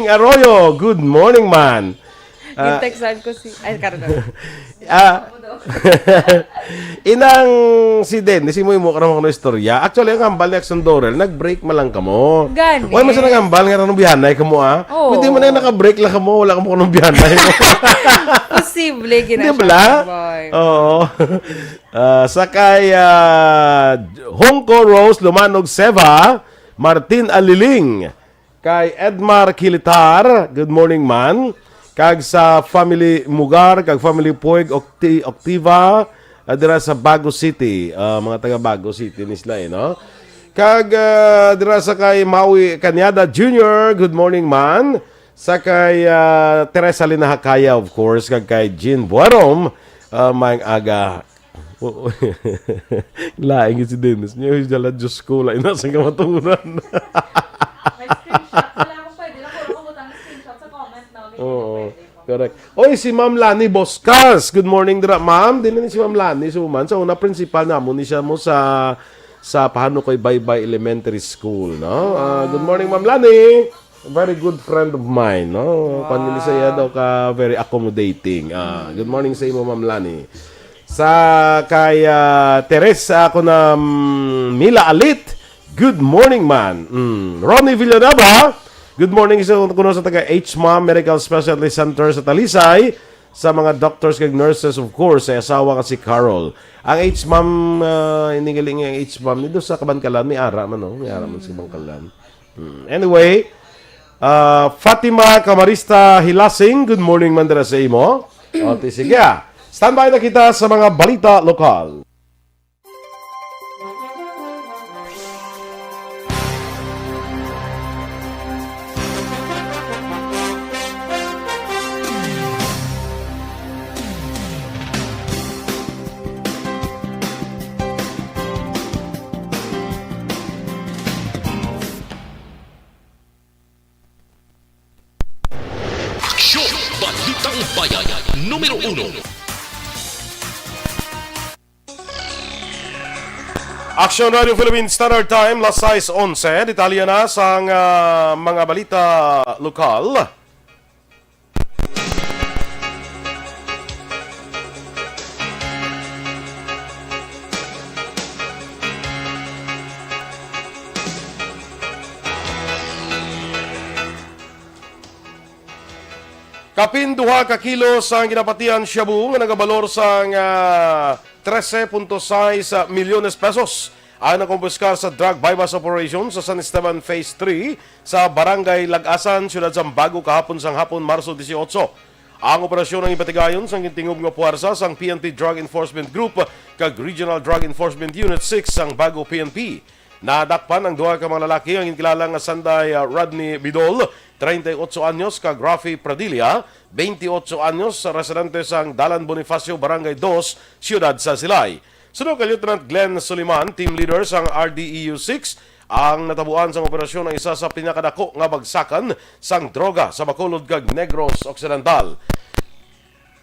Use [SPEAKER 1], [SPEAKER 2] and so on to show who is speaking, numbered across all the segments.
[SPEAKER 1] Arroyo, good morning, man.
[SPEAKER 2] Ginteksan ko si... Ay, karoon.
[SPEAKER 1] Inang si Dennis, mo ka naman ng istorya. Actually, ang hambal ni Aksyon Dorel, nag-break man lang kamo.
[SPEAKER 2] Gani.
[SPEAKER 1] Huwag mo siya nag-hambal nga nung biyanay ka mo, ah.
[SPEAKER 2] Oo.
[SPEAKER 1] Hindi mo na naka-break lang ka mo, wala ka mo nung biyanay mo.
[SPEAKER 2] Posible,
[SPEAKER 1] Hindi
[SPEAKER 2] ginasya.
[SPEAKER 1] ba? Oo. Sakay Hongko Rose, Lumanog Seva, Martin Aliling, kay Edmar Kilitar, good morning, man. Kag sa family Mugar, kag family Puig, Octiva, dira sa Bago City. Mga taga Bago City nisla, no? Kag dira sa kay Maui Kanyada Jr., good morning, man. Sa kay Teresa Linahakaya, of course, kag kay Jean Buarom, maing aga. Laing si Dennis. Niyo yung jala Diyos ko, lain na sa kamatunan.
[SPEAKER 3] May screenshot. Wala akong pwede lang. Kung kumutang screenshot sa comment na.
[SPEAKER 1] Oo. Correct. Oy, si Ma'am Lani Boscas. Good morning, dira. Ma'am, din si Ma'am Lani Suman. Sa una, principal na mo ni siya mo sa Pahanukoy Baybay Elementary School, no? Good morning, Ma'am Lani. A very good friend of mine, no? Wow. Saya daw ka very accommodating. Good morning sa imo, Ma'am Lani. Sa kay Teresa ako na Mila Alit. Good morning, man. Ronnie Villanova. Good morning sa kuno sa taga H-Mom Medical Specialty Center sa Talisay. Sa mga doctors kag nurses, of course, sa asawa ka si Carol. Ang H-Mom, inigaling ang H-Mom, nito sa Kabankalan, may ara man, no? May ara man sa Kabankalan. Anyway, Fatima Camarista Hilasing, good morning, mandara sa imo. Okay, sige. Standby na kita sa mga balita lokal.
[SPEAKER 4] Aksyon! Balitang Bayan, Numero 1.
[SPEAKER 1] Aksyon Radio Philippines Standard Time, last size 11. Detalya na sa mga balita lokal. Kapin duha ka kilo sa ginapatian shabu nga nagabalor sa 13.6 milyones pesos ang nakumpiskar sa drug bypass operation sa San Esteban Phase 3 sa Barangay Lagasan, Siyudad Zambago kahapon sang hapon Marso 18. Ang operasyon ng ipatigayon sang gintingog nga puwersa sang PNP Drug Enforcement Group kag Regional Drug Enforcement Unit 6 sang Bago PNP. Nadakpan ang duha ka mga lalaki ang inkilala nga Sanday Rodney Bidol, 38 anyos, kag Rafi Pradilla, 28 anyos, residente sang Dalan Bonifacio, Barangay 2, Siyudad sa Silay. Sunod kay Lieutenant Glenn Suliman, team leader sang RDEU 6, ang natabuan sang operasyon ng isa sa pinakadako nga bagsakan sang droga sa Bacolod kag Negros Occidental.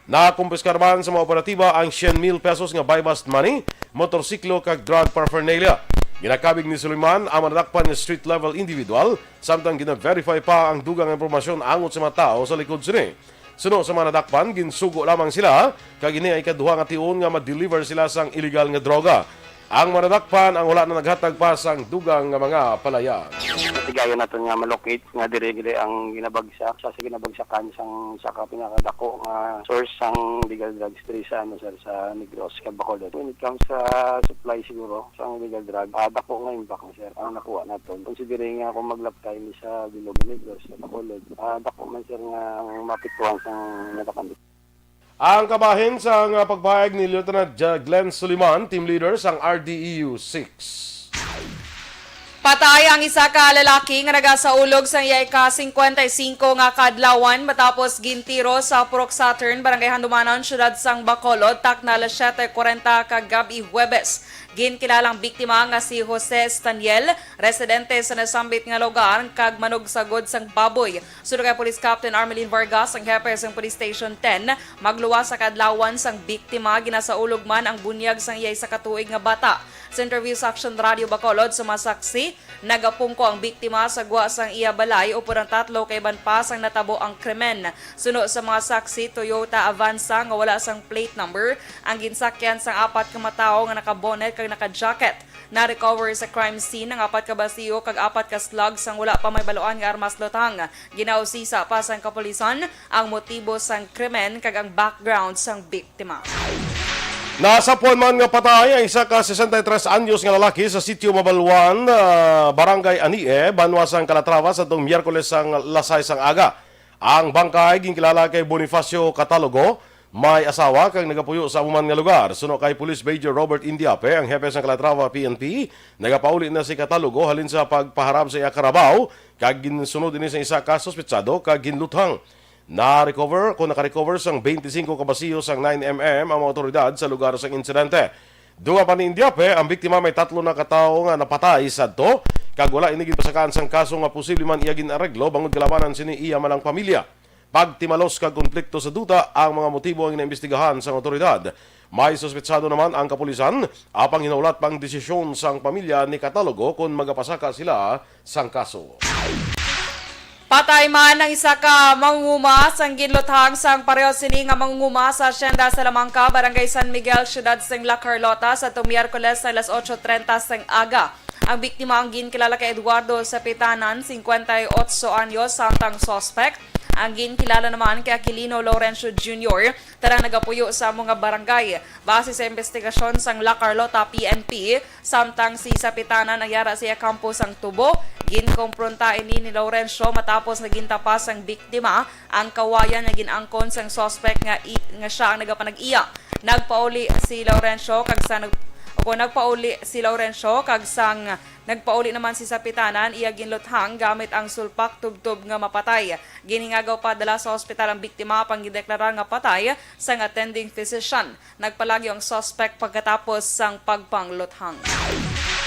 [SPEAKER 1] Nakumpiskar man sa mga operatiba ang 100,000 pesos nga buy-bust money, motorsiklo kag drug paraphernalia. Ginakabig ni Suliman ang manadakpan ng street-level individual, samtang gina-verify pa ang dugang impormasyon angot sa mga tao sa likod sini. Suno sa mga nadakpan, ginsugo lamang sila, kag ini ay kaduha nga tion nga ma-deliver sila sang illegal nga droga. Ang manadakpan ang wala na naghatag pa sang dugang nga mga palaya.
[SPEAKER 5] Tigayon natin nga malocate nga dire ang ginabagsak sa ginabagsakan sang saka pinakadako nga source sang legal drugs diri sa sa Negros kag Bacolod. When it comes sa supply siguro sang legal drug, dako nga impact mo sir ang nakuha naton. Considering nga kung maglaptay ni sa Bilog Negros sa Bacolod, dako man sir nga ang mapituan sang natakan.
[SPEAKER 1] Ang kabahin sa pagpahayag ni Lieutenant Glenn Suliman, team leader sang RDEU 6.
[SPEAKER 2] Patay ang isa ka lalaki nga nagasaulog sa iyay ka 55 nga kadlawan matapos gintiro sa Purok Saturn, Barangay Handumanon, Siyudad sang Bacolod, takna alas 7:40 kagabi Huwebes. Ginkilalang biktima nga si Jose Staniel, residente sa nasambit nga lugar kag manugsagod sang baboy. Sunod kay Police Captain Armelin Vargas, ang hepe sang Police Station 10, magluwas sa kadlawan sang biktima, ginasaulog man ang bunyag sang iyay sa katuig nga bata. Sa interview sa Aksyon Radio Bacolod, sumasaksi, nagapungko ang biktima sa guwa sang iya balay o purang 3 kay banpas ang natabo ang krimen. Suno sa mga saksi, Toyota Avanza nga wala sang plate number, ang ginsakyan sang 4 ka matawo nga nakabonet kag naka-jacket. Na-recover sa crime scene ang 4 ka basiyo kag 4 ka slugs sang wala pa may baluan nga armas lutang. Ginausisa pa sang kapulisan ang motibo sang krimen kag ang background sang biktima.
[SPEAKER 1] Nasapuan man nga patay ang isa ka 63 anyos nga lalaki sa sitio Mabalwan, Barangay Anie, Banwasang Calatrava sa itong Miyerkules sang lasay sang aga. Ang bangkay ginkilala kay Bonifacio Catalogo, may asawa kang nagapuyo sa amuman nga lugar. Suno kay Police Major Robert Indiape, ang hepe sang Calatrava PNP, nagapauli na si Catalogo halin sa pagpaharap sa iya karabaw, kag ginsunod din sa isa ka suspetsado kag ginluthang. Naka-recover sang 25 kabasiyo sang 9mm ang mga otoridad sa lugar sang insidente. Dunga pa ni Indiape, ang biktima may 3 na katao nga napatay sadto, kag wala inigid pasakaan sang kaso nga posible man iya ginareglo bangod kalabanan sini iya malang pamilya. Pagtimalos kag konflikto sa duta ang mga motibo ang inaimbestigahan sang otoridad. May suspetsado naman ang kapulisan apang hinaulat pang desisyon sang pamilya ni Catalogo kung magapasaka sila sang kaso.
[SPEAKER 2] Patay man ang isa ka mangunguma sang ginluthang sang pareho sini nga mangunguma sa Hacienda Salamanca, Barangay San Miguel, Ciudad sang La Carlota sa Miyerkules sa alas 8:30 sang aga. Ang biktima ang ginkilala kay Eduardo Sapitanan, 58 anyos, samtang suspect. Ang ginkilala naman kay Aquilino Laurencio Jr. tarang nagapuyo sa mga barangay. Base sa investigasyon sang La Carlota PNP, samtang si Sapitanan nagyara siya kampo sang Tubo, ginkompronta ini ni Laurencio matapos nagintapas ang biktima ang kawayan nga ginangkon sang suspect nga siya ang nagapanag-iya. Nagpauli si Laurencio kag sa nagpauli naman si Sapitanan iya ginluthang gamit ang sulpak tubtob nga mapatay. Giningagaw pa dala sa ospital ang biktima pang gideklara nga patay sang attending physician. Nagpalagi ang suspect pagkatapos sang pagpangluthang.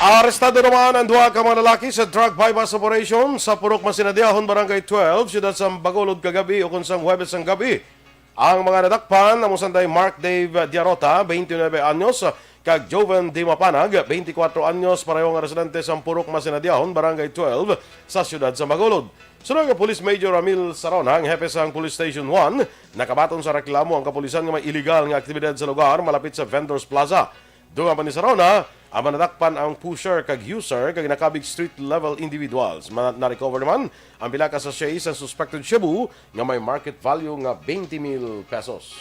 [SPEAKER 1] Arestado naman ang 2 ka mga lalaki sa drug bypass operation sa Purok Masinadiahon, Barangay 12, Siyudad sa Bacolod kagabi o kung sang Huwebes sang gabi. Ang mga nadakpan na musanday Mark Dave Diarota, 29 anyos, kag Joven Di Mapanag, 24 anyos, pareho nga residente sa Purok Masinadiahon, Barangay 12, sa Siyudad sa Bacolod. Sunod nga Police Major Ramil Sarona, ang hepe sa Police Station 1, nakabaton sa reklamo ang kapulisan nga may illegal nga aktibidad sa lugar malapit sa Vendors Plaza. Dunga pa ni Sarona, ang manadakpan ang pusher kag user kag nakabig street level individuals. Na-recover naman ang pila ka sachet sa suspected shabu nga may market value nga 20,000 pesos.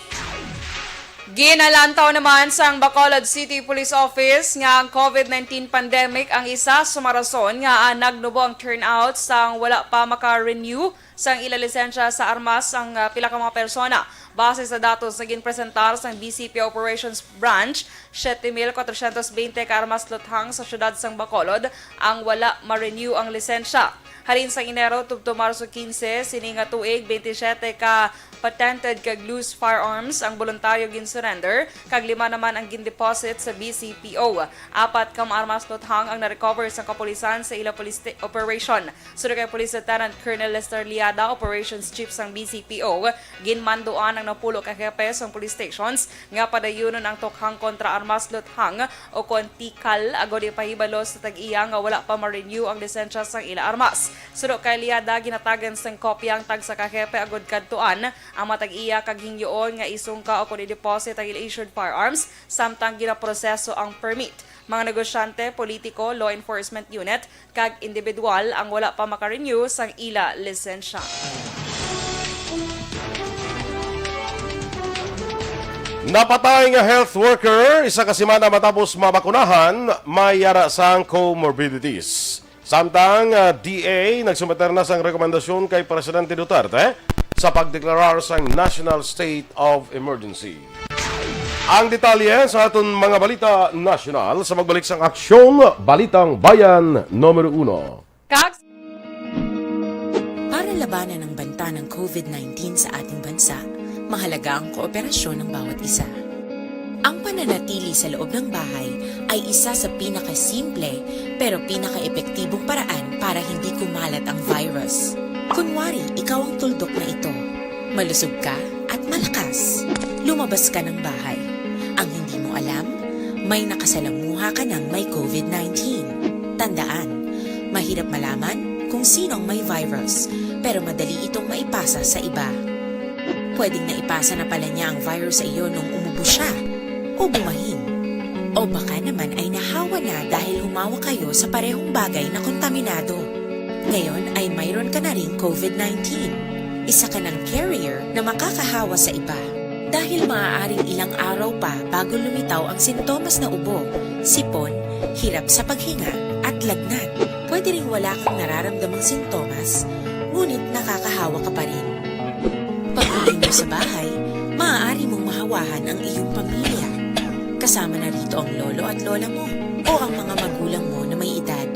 [SPEAKER 2] Ginalantaw naman sa Bacolod City Police Office nga ang COVID-19 pandemic ang isa sa marason nga nagnubo ang turnout sang wala pa maka-renew sang ila lisensya sa armas ang pila ka mga persona. Base sa datos na ginpresentar sa BCP Operations Branch, 7,420 ka armas luthang sa syudad sang Bacolod ang wala ma-renew ang lisensya. Halin sa Enero tubto Marso 15, sininga tuig 27 ka patented kag loose firearms ang voluntaryo gin-surrender, kag 5 naman ang gin-deposit sa BCPO. 4 ka armas luthang ang na-recover sa kapulisan sa ila police operation. Sunod kay Police Lieutenant Colonel Lester Liada, Operations Chief sang BCPO, ginmanduan ang napulo ka hepe sang police stations nga padayunon ang tokhang kontra armas luthang o kontikal agod ipahibalo sa tag-iya nga wala pa ma-renew ang lisensya sang ila armas. Sunod kay Liada, ginatagan sang kopyang tag sa kahepe agod kadtuan ang matag-iya kag hingyoon nga isungka o kung i-deposit ang ila-issued firearms samtang ginaproseso ang permit. Mga negosyante, politiko, law enforcement unit kag individual ang wala pa maka-renew sang ila lisensya.
[SPEAKER 1] Napatay nga health worker, isa ka semana matapos mabakunahan, may yara sang comorbidities. Samtang DA nagsumeter na sang rekomendasyon kay Presidente Duterte sa pagdeklarar sang National State of Emergency. Ang detalye sa aton mga balita nasyonal sa magbalik sang Aksyon, Balitang Bayan, Numero 1.
[SPEAKER 6] Para labanan ang banta ng COVID-19 sa ating bansa, mahalaga ang kooperasyon ng bawat isa. Ang pananatili sa loob ng bahay ay isa sa pinakasimple pero pinaka-epektibong paraan para hindi kumalat ang virus. Kunwari, ikaw ang tuldok na ito. Malusog ka at malakas. Lumabas ka ng bahay. Ang hindi mo alam, may nakasalamuha nakuha ka ng may COVID-19. Tandaan, mahirap malaman kung sinong may virus, pero madali itong maipasa sa iba. Pwedeng naipasa na pala niya ang virus sa iyo nung umubo siya o bumahin. O baka naman ay nahawa na dahil humawa kayo sa parehong bagay na kontaminado. Ngayon ay mayroon ka na ring COVID-19. Isa ka ng carrier na makakahawa sa iba. Dahil maaaring ilang araw pa bago lumitaw ang sintomas na ubo, sipon, hirap sa paghinga at lagnat. Pwede ring wala kang nararamdamang sintomas, ngunit nakakahawa ka pa rin. Pag-uwi mo sa bahay, maaari mong mahawahan ang iyong pamilya. Kasama na rito ang lolo at lola mo o ang mga magulang mo na may edad.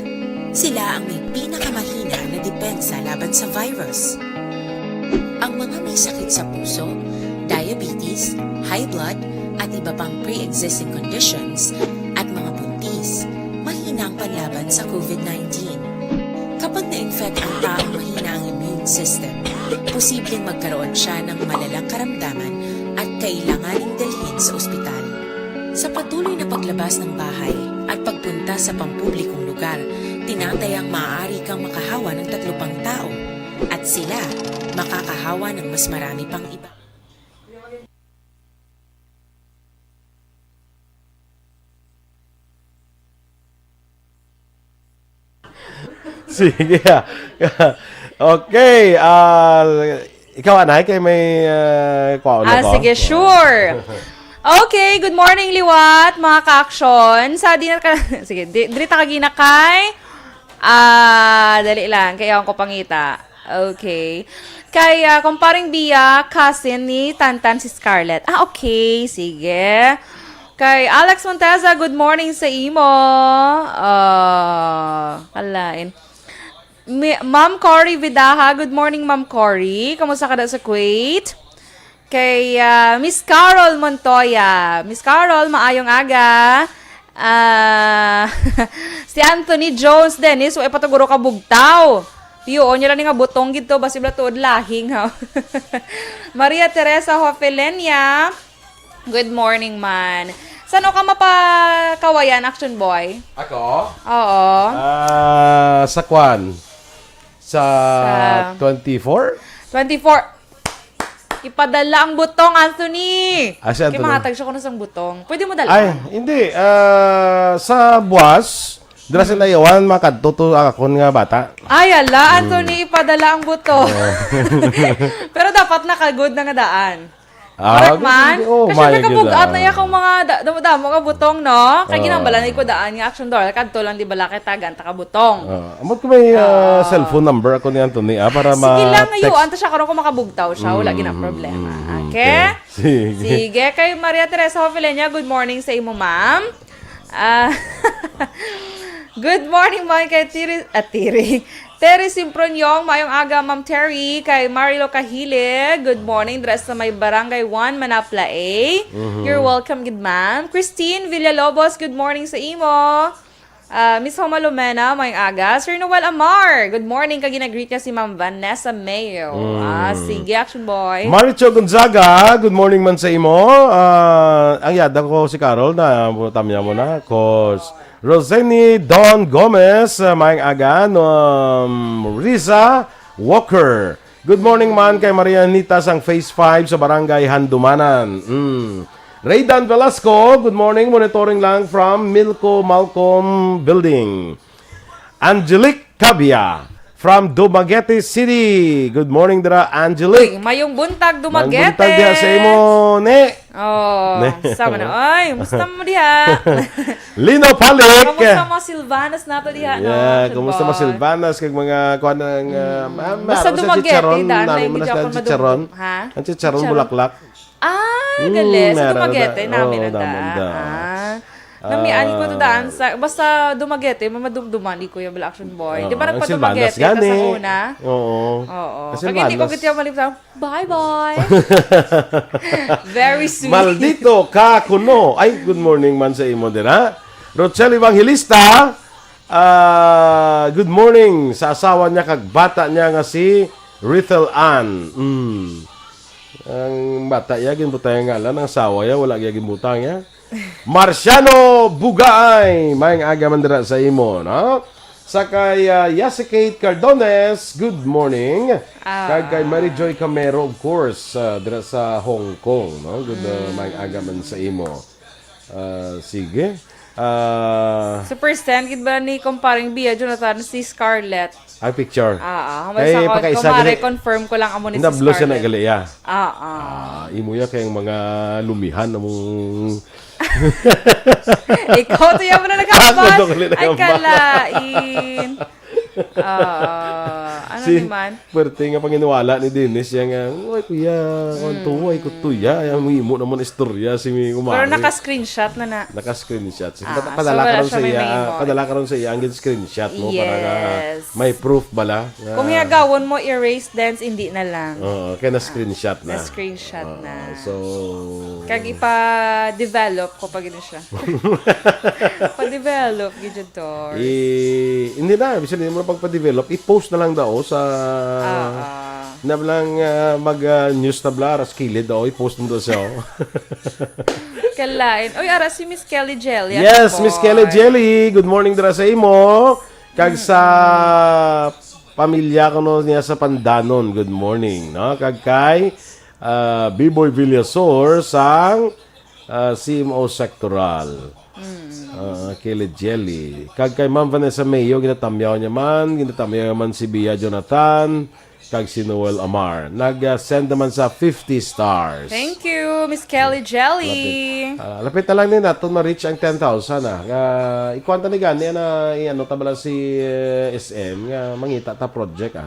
[SPEAKER 6] Sila ang may pinakamahina na depensa laban sa virus. Ang mga may sakit sa puso, diabetes, high blood, at iba pang pre-existing conditions, at mga buntis, mahina ang panlaban sa COVID-19. Kapag na-infect ang taong mahina ang immune system, posibleng magkaroon siya ng malalang karamdaman at kailanganing dalhin sa ospital. Sa patuloy na paglabas ng bahay at pagpunta sa pampublikong lugar, tinatayang maaari kang makahawa ng 3 pang tao at sila makakahawa ng mas marami pang iba.
[SPEAKER 1] Sige. Okay. Ikaw, Anay, kay may kwaon ako?
[SPEAKER 2] Sige, sure. Okay, good morning, Liwat, mga ka-aksyon. Sa dinner ka, sige, dirita ka ginakay. Dali lang, kaya ako pangita. Okay. Kay kumparing Bia, cousin ni Tantan si Scarlett. Okay, sige. Kay Alex Monteza, good morning sa imo. Kalain. Ma'am Cory Vidaha, good morning, Ma'am Cory. Kamusta ka na sa Kuwait? Kay Miss Carol Montoya. Miss Carol, maayong aga. Si Anthony Jones Dennis, so ipataguro ka bugtaw. Piyo, niya lang nga butong gito, basi bla tuod lahing ha. Maria Teresa Hofelenia, good morning man. Saan ka mapakawayan, Action Boy?
[SPEAKER 1] Ako?
[SPEAKER 2] Oo.
[SPEAKER 1] Sa Kwan. Sa 24?
[SPEAKER 2] 24. Ipadala ang butong, Anthony.
[SPEAKER 1] Si Anthony.
[SPEAKER 2] Kaya mahatag siya ko na sang butong. Pwede mo dala?
[SPEAKER 1] Ay, hindi. Sa buwas, dira sila iwan, makadtuto ako nga bata.
[SPEAKER 2] Ay, ala, Anthony, ipadala ang butong. Pero dapat nakagood na nga daan. Correct man? Kasi nakabugat na yakang mga damo nga butong, no? Kaya ginambala na ikodaan nga Action Dorel. Kadto lang di bala kay tagan takabutong.
[SPEAKER 1] Amot ko may cellphone number ako ni Anthony para
[SPEAKER 2] sige lang ngayon, anta siya karon ko makabugtaw siya, wala gina problema. Okay? Sige, kay Maria Teresa Hofelenia, good morning sa imo, ma'am. Good morning, ma'am, kay Terry Simpronyong, mayong aga, Ma'am Terry. Kay Marilo Kahile, good morning. Dress sa may Barangay 1, Manapla A. You're welcome, good ma'am. Christine Villalobos, good morning sa imo. Miss Homa Lumena, mayong aga. Sir Noel Amar, good morning. Kaginag-greet niya si Ma'am Vanessa Mayo. Sige, Action Boy.
[SPEAKER 1] Maricho Gonzaga, good morning man sa imo. Ang yada ko si Carol na tamya mo na. Cause Roseni Don Gomez, maayong aga, Riza Walker. Good morning man kay Maria Anita sang Phase 5 sa Barangay Handumanan. Raydan Velasco, good morning, monitoring lang from Milko Malcolm Building. Angelique Cabia from Dumaguete City. Good morning dira, Angelique.
[SPEAKER 2] Uy, mayong buntag Dumaguete.
[SPEAKER 1] Buntag diha sa imo, ne.
[SPEAKER 2] Oh, sama na. Ay, musta mo diha?
[SPEAKER 1] Lino Palik.
[SPEAKER 2] Kamusta mo Silvanas nato diha?
[SPEAKER 1] Yeah, kumusta mo Silvanas kag mga kuan ng
[SPEAKER 2] basta Dumaguete, daan na
[SPEAKER 1] namin
[SPEAKER 2] hindi
[SPEAKER 1] na
[SPEAKER 2] ako
[SPEAKER 1] chicharon.
[SPEAKER 2] Ha?
[SPEAKER 1] Ang chicharon bulaklak.
[SPEAKER 2] Gali. Sa
[SPEAKER 1] meron
[SPEAKER 2] Dumaguete
[SPEAKER 1] na.
[SPEAKER 2] namin
[SPEAKER 1] Oo,
[SPEAKER 2] na
[SPEAKER 1] naman da.
[SPEAKER 2] Namian ko to daan sa basta Dumaguete, mamadumduman di ko yung Action Boy. Di ba
[SPEAKER 1] ang
[SPEAKER 2] nagpa-Dumaguete
[SPEAKER 1] Silvanas
[SPEAKER 2] ka
[SPEAKER 1] gani.
[SPEAKER 2] sa una?
[SPEAKER 1] Oo.
[SPEAKER 2] Kasi hindi ko kitiyaw malipsan. Bye-bye. Very sweet.
[SPEAKER 1] Maldito ka kuno. Ay, good morning man sa imo dira. Rochelle Evangelista. Good morning sa asawa niya kag bata niya nga si Rithel Ann. Ang bata niya ginbutang nga ngalan, ang asawa niya wala gyud gimbutang niya. Marciano Bugay, may aga man dira sa imo, no? Sakay Yasikate Cardones, good morning. Kag kay Mary Joy Camero, of course, dira sa Hong Kong, no? Good may aga man sa imo. Sige.
[SPEAKER 2] Super stand, gid ba ni comparing Bia Jonathan si Scarlett?
[SPEAKER 1] Ay, picture.
[SPEAKER 2] May
[SPEAKER 1] Ay,
[SPEAKER 2] sa
[SPEAKER 1] pakaisa
[SPEAKER 2] kumare
[SPEAKER 1] gali-
[SPEAKER 2] confirm ko lang amo ni si
[SPEAKER 1] Nablo siya na
[SPEAKER 2] Scarlett.
[SPEAKER 1] gali, ya.
[SPEAKER 2] Ah.
[SPEAKER 1] Imo ya kayong mga lumihan na mong...
[SPEAKER 2] Ikaw to yung na
[SPEAKER 1] Ako
[SPEAKER 2] nakabas.
[SPEAKER 1] to ulit
[SPEAKER 2] Ay,
[SPEAKER 1] nakabas.
[SPEAKER 2] kalain. Ano naman?
[SPEAKER 1] Pwerte nga panginwala ni Dennis yang ay kuya, tuway ko tuya, ay mo naman istorya si mi kumari.
[SPEAKER 2] Pero naka-screenshot na.
[SPEAKER 1] Naka-screenshot.
[SPEAKER 2] So
[SPEAKER 1] Padala
[SPEAKER 2] wala
[SPEAKER 1] ka ron
[SPEAKER 2] siya
[SPEAKER 1] sa
[SPEAKER 2] may
[SPEAKER 1] iya,
[SPEAKER 2] memo.
[SPEAKER 1] padala ka ron sa iya ang screenshot mo para nga
[SPEAKER 2] Yes.
[SPEAKER 1] may proof bala.
[SPEAKER 2] Kung hiyagawon mo erase dance, hindi na lang.
[SPEAKER 1] Oo, kaya na-screenshot na.
[SPEAKER 2] Na-screenshot na.
[SPEAKER 1] So,
[SPEAKER 2] Kag ipa-develop ko pag ito siya. Pa-develop, gidyo to.
[SPEAKER 1] hindi na, bisa mo na pagpa-develop, i-post na lang daw sa na lang mag-news tabla, ras kilid daw, i-post mo daw siya.
[SPEAKER 2] Kalain. Oy, ara si Miss Kelly Jelly.
[SPEAKER 1] Yes, Miss Kelly Jelly, good morning dira sa imo. Kag sa pamilya ko no niya sa Pandanon, good morning, no? Kag kay B-Boy Villasor sang CMO Sectoral. Kelly Jelly. Kag kay Ma'am Vanessa Mayo, ginatamyaw niya man si Bia Jonathan, kag si Noel Amar. Nag-send naman sa 50 stars.
[SPEAKER 2] Thank you, Miss Kelly Jelly.
[SPEAKER 1] Lapit na lang din natin ma-reach ang 10,000 ikwanta ni gani na tabala si SM nga mangita ta project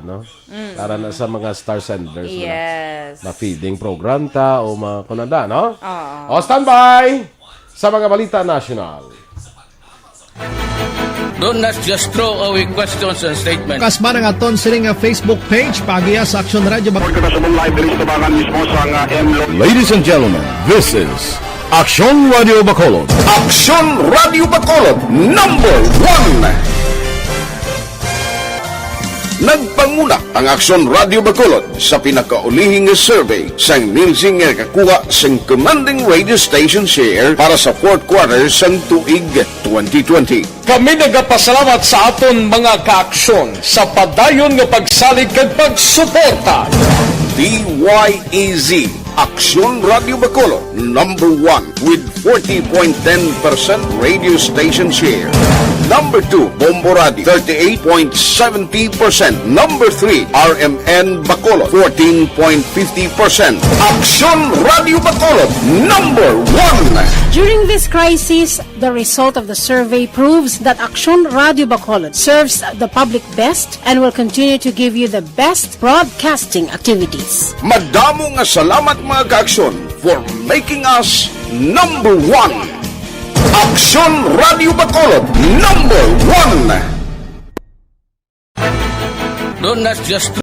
[SPEAKER 1] para na sa mga star senders
[SPEAKER 2] Yes.
[SPEAKER 1] na feeding program ta o mga kunada, no?
[SPEAKER 2] Oo.
[SPEAKER 1] O standby sa mga balita national.
[SPEAKER 7] Do not just throw away questions and statements.
[SPEAKER 8] Kasma ng aton sining nga Facebook page pagiya sa Aksyon Radio.
[SPEAKER 9] Ladies and gentlemen, this is Aksyon Radio Bacolod. Aksyon Radio Bacolod, #1. Nagpanguna ang Aksyon Radio Bacolod sa pinakaulihing survey sang Nielsen nga kakuha sang commanding radio station share para sa fourth quarter sang tuig 2020.
[SPEAKER 10] Kami nagapasalamat sa aton mga kaaksyon sa padayon nga pagsalig kag pagsuporta.
[SPEAKER 9] DYEZ Aksyon Radio Bacolod, #1 with 40.10% radio station share. #2, Bombo Radio, 38.70%. #3, RMN Bacolod, 14.50%. Aksyon Radio Bacolod, #1.
[SPEAKER 11] During this crisis, the result of the survey proves that Aksyon Radio Bacolod serves the public best and will continue to give you the best broadcasting activities.
[SPEAKER 9] Madamo nga salamat mga kaaksyon for making us #1. Aksyon Radio Bacolod, #1.
[SPEAKER 7] Do not just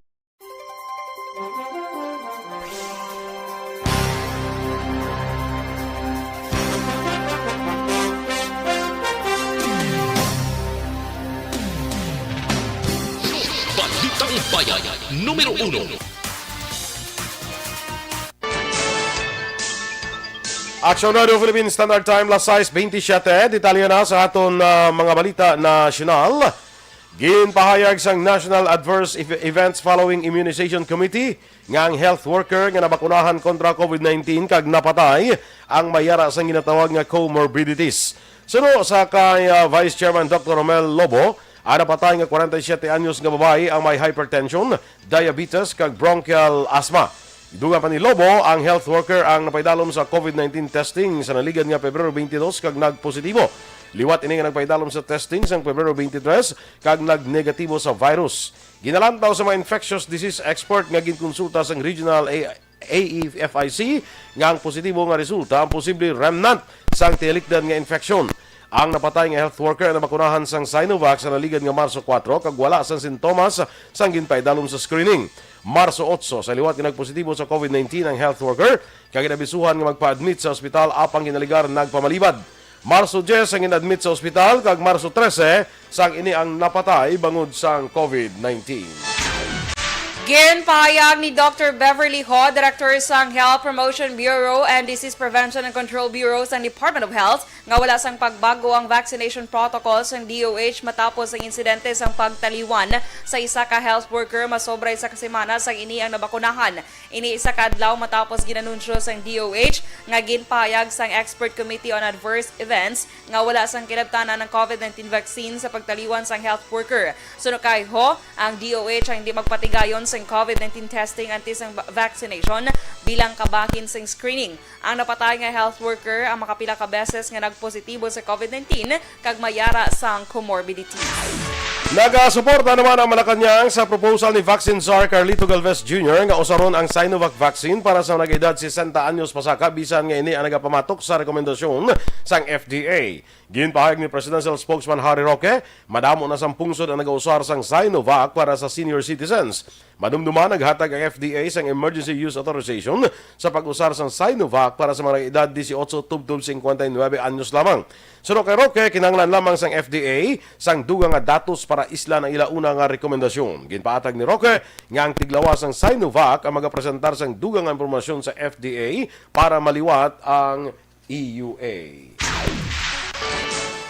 [SPEAKER 4] Balitang Bayan, Numero 1.
[SPEAKER 1] Aksyon Radio Philippines Standard Time, las 6:27. Detalye na sa aton mga balita nasyonal. Ginpahayag sang National Adverse Events Following Immunization Committee nga ang health worker nga nabakunahan kontra COVID-19 kag napatay ang mayara sang ginatawag nga comorbidities. Suno sa kay Vice Chairman Dr. Romel Lobo, ang napatay nga 47 anyos nga babae ang may hypertension, diabetes kag bronchial asthma. Iduga pa ni Lobo, ang health worker ang napaydalom sa COVID-19 testing sa naligan nga Pebrero 22 kag nagpositibo. Liwat ini nga nagpaydalom sa testing sa Pebrero 23 kag nagnegatibo sa virus. Ginalantaw sa mga infectious disease expert nga ginkonsulta sa regional AEFIC nga ang positibo nga resulta ang posible remnant sa tiyalikdan nga infeksyon. Ang napatay nga health worker na bakunahan sang Sinovac sa naligan nga Marso 4 kag wala sang sintomas sang ginpaydalom sa screening. Marso 8 sa liwat nga nagpositibo sa COVID-19 ang health worker kag ginabisuhan nga magpa-admit sa ospital apang ginaligar nagpamalibad. Marso 10 ang inadmit sa ospital kag Marso 13 sang ini ang napatay bangod sang COVID-19.
[SPEAKER 2] Ginpahayag ni Dr. Beverly Ho, Director sang Health Promotion Bureau and Disease Prevention and Control Bureau sa Department of Health nga wala sang pagbago ang vaccination protocols ng DOH matapos ang insidente sang pagtaliwan sa isa ka health worker masobra isa ka semana sang ini ang nabakunahan. Ini isa ka adlaw matapos ginanunsyo sang DOH nga ginpahayag sang Expert Committee on Adverse Events nga wala sang kinabtanan ng COVID-19 vaccine sa pagtaliwan sang health worker. Suno kay Ho, ang DOH ang hindi magpatigayon sa COVID-19 testing anti sang vaccination bilang kabahin sa screening. Ang napatay nga health worker ang makapila ka beses nga nagpositibo sa COVID-19 kag mayara sang comorbidity.
[SPEAKER 1] Nagasuporta naman ang Malacanang sa proposal ni Vaccine Czar Carlito Galvez Jr. nga usaron ang Sinovac vaccine para sa nag-edad 60 anyos pasaka bisan nga ini ang nagapamatok sa rekomendasyon sang FDA. Ginpahayag ni Presidential Spokesman Harry Roque, madamo na sang pungsod ang nag-usar sang Sinovac para sa senior citizens. Madumduman naghatag ang FDA sang emergency use authorization sa pag-usar sang Sinovac para sa mga edad 18 tubtub 59 anyos lamang. Suno kay Roque, kinanglan lamang sang FDA sang dugang nga datos para isla ng ilauna nga rekomendasyon. Ginpaatag ni Roque nga ang tiglawas sang Sinovac ang magapresentar sang dugang nga impormasyon sa FDA para maliwat ang EUA.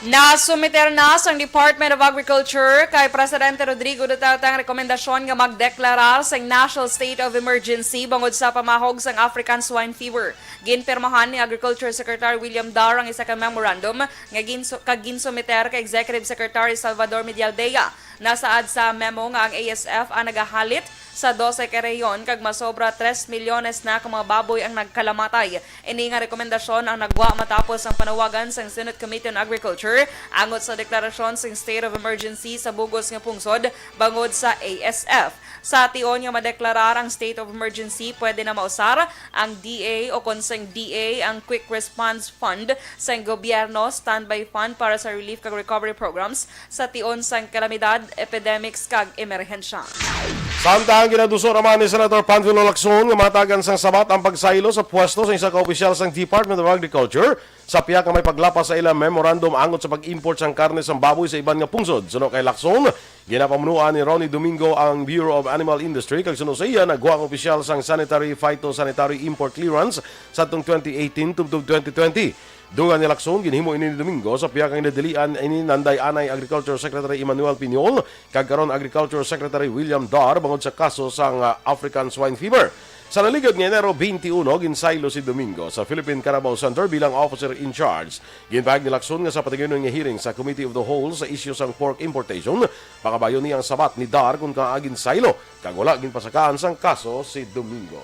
[SPEAKER 2] Nasumiter na sa Department of Agriculture kay Presidente Rodrigo Duterte ang rekomendasyon nga magdeklarar sa National State of Emergency bangod sa pamahog sang African Swine Fever. Ginpirmahan ni Agriculture Secretary William Dar ang isa ka memorandum nga ginsumiter kay Executive Secretary Salvador Medialdea. Nasaad sa memo nga ang ASF ang nagahalit sa 12 ka reyon kag masobra 3 milyones na ka mga baboy ang nagkalamatay. Ini nga rekomendasyon ang nagwa matapos ang panawagan sa Senate Committee on Agriculture angot sa deklarasyon sa state of emergency sa bugos nga pungsod bangod sa ASF. Sa tion nga madeklarar ang state of emergency, pwede na mausar ang DA o konseng DA ang Quick Response Fund sa gobyerno standby fund para sa relief kag recovery programs sa tion sang kalamidad, epidemics kag emerhensya.
[SPEAKER 1] Samtang ginaduso naman ni Senator Panfilo Lacson nga matagan sang sabat ang pagsaylo sa pwesto sa isa ka opisyal sang Department of Agriculture sa piyak nga may paglapas sa ilang memorandum angot sa pag-import sang karne sang baboy sa iban nga pungsod. Suno kay Lacson, ginapamunuan ni Ronnie Domingo ang Bureau of Animal Industry kag suno sa iya nagwa ang opisyal sang Sanitary Phytosanitary Import Clearance sa atong 2018 tubtub 2020. Dugan ni Lacson, ginhimo ini ni Domingo sa piyak ang nadilian ini nanday anay Agriculture Secretary Emmanuel Piñol kag karon Agriculture Secretary William Dar bangod sa kaso sang African Swine Fever. Sa naligod ng Enero 21, ginsaylo si Domingo sa Philippine Carabao Center bilang officer in charge. Ginpahayag ni Lacson nga sa patigayon nga hearing sa Committee of the Whole sa issue sang pork importation, pakabayon niya ang sabat ni Dar kung kaagin saylo kag wala ginpasakaan sang kaso si Domingo.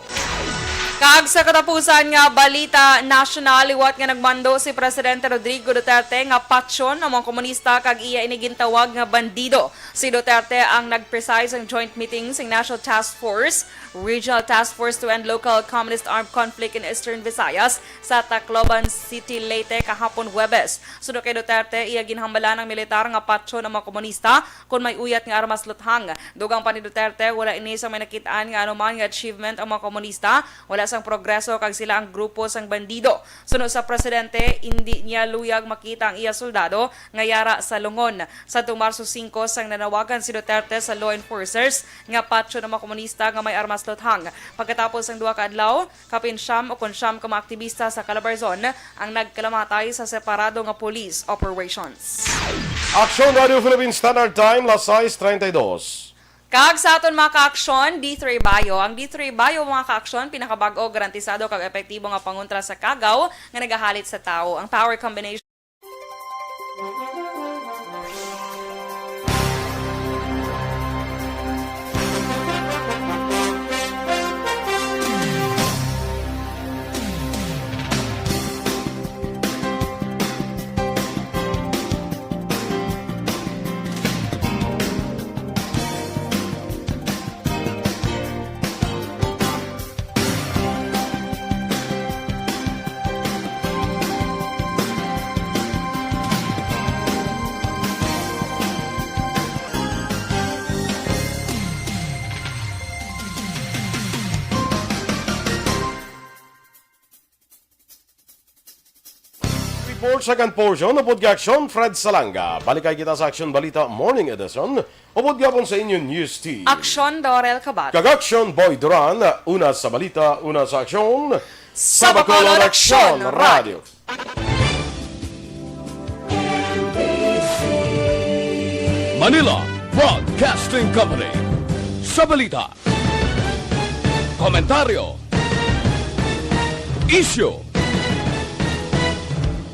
[SPEAKER 2] Kag sa katapusan nga balita national, liwat nga nagmando si Presidente Rodrigo Duterte nga patsyon ang mga komunista kag iya inigintawag nga bandido. Si Duterte ang nag-preside sa joint meeting sa National Task Force, Regional Task Force to End Local Communist Armed Conflict in Eastern Visayas sa Tacloban City, Leyte kahapon Huwebes. Suno kay Duterte, iya ginhambala ng militar nga patsyon ang mga komunista kung may uyat nga armas luthang. Dugang pa ni Duterte, wala ini sa may nakitaan nga anuman nga achievement ang mga komunista, wala sang progreso kag sila ang grupo sang bandido. Suno sa presidente, hindi niya luyag makita ang iya soldado nga yara sa lungon. Sa Marso 5 sang nanawagan si Duterte sa law enforcers nga patsyo ng mga komunista nga may armas luthang. Pagkatapos ng 2 ka adlaw, kapin siyam o konsyam ka mga aktivista sa Calabarzon ang nagkalamatay sa separado nga police operations.
[SPEAKER 1] Aksyon Radio Philippines Standard Time, las 6:32.
[SPEAKER 2] Kag sa aton mga ka-aksyon, D3 Bio. Ang D3 Bio mga ka-aksyon, pinakabago, garantisado kag epektibo nga pangontra sa kagaw nga nagahalit sa tao. Ang power combination
[SPEAKER 1] for second portion upod Aksyon Fred Salanga. Balikay kita sa Aksyon Balita Morning Edition. Upod gapon sa inyong news team.
[SPEAKER 2] Aksyon Dorel Kabat.
[SPEAKER 1] Kag-Aksyon Boy Duran, una sa balita, una sa aksyon.
[SPEAKER 2] Sa Bacolod Aksyon Radio.
[SPEAKER 10] Manila Broadcasting Company. Sa balita, komentaryo, issue,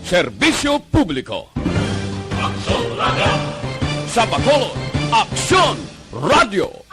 [SPEAKER 10] serbisyo publiko. Sa Bacolod, Aksyon Radio.